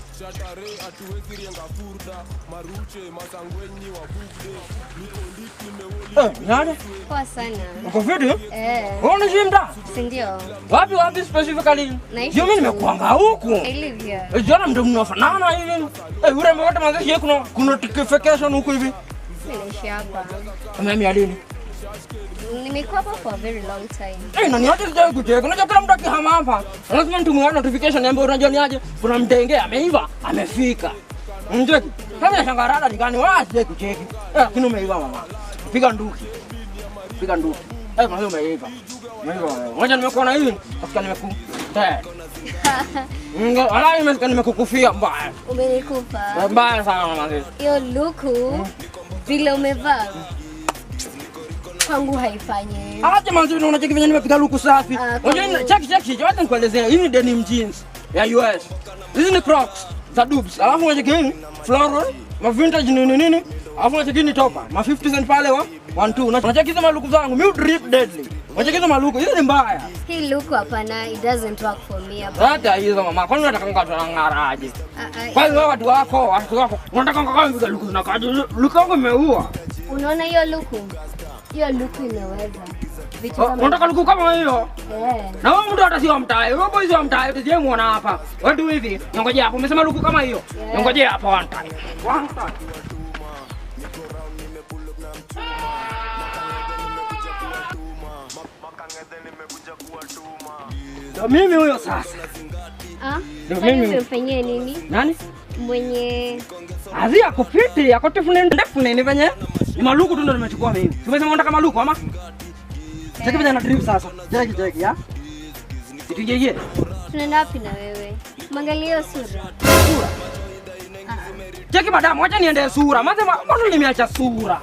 Shatare atuwezi rienga furda maruche masangwenyi wa bugde niko ndiki nimewoli. Nani? Poa sana. Uko fiti? Unaishi mtaa? Si ndio. Wapi specifically? Naishi mimi nimekuanga huku. I live here. Jana mdo mnafanana hivi. Urembo wote mazishi kuna tikification huku hivi. Naishi hapa. Mimi alini? Nimekuwa hapa for a very long time. Na niache sija kucheka. Unajua kila mtu akihama hapa. Lazima mtu muone notification niambie unajua ni aje. Kuna mtenge ameiva, amefika. Mjeki. Kama shangarada nikani waje kucheki. Lakini umeiva mama. Piga nduki. Mama umeiva. Ngoja nimekuona hivi. Afika nimeku. Alai nimekukufia mbaya. Umenikufa. Mbaya sana mama. Hiyo luku vile umevaa kwangu haifanyi. Aje manzi unacheki venye nimepiga luku safi. Unajua cheki wacha nikuelezea. Hizi denim jeans ya US. Hizi ni Crocs za Dubs. Alafu unacheki floral, ma vintage nini. Alafu unacheki ni topa. Ma 50 cent pale 1-2. Unacheki hizo maluku zangu. Mimi drip deadly. Unacheki hizo maluku. Hizi ni mbaya. Hii luku hapana, it doesn't work for me hapa. Hata hizo mama. Kwani unataka ngata ngara aje? Kwa hiyo watu wako unataka ngaka mpiga luku na kaje. Luku yangu imeua. Unaona hiyo luku? Hiyo luku inaweza. Unataka luku kama hiyo? Na wewe mtu atasio mtae. Wewe boys wa mtae utaje muona hapa. Wewe hivi. Ngoja hapo. Umesema luku kama hiyo. Ngoja hapo one time. Mimi huyo sasa. Mimi nimefanyia nini? Nani? Mwenye Azi yako fiti, yako ndefu nini venye? Ni maluku tu ndo nimechukua mimi. Tumesema unataka maluku ama? Cheki venye na drip sasa. Cheki ya. Itujeye. Tunaenda wapi na wewe? Mwangalie sura. Cheki madam, acha niende sura. Mbona nimeacha sura?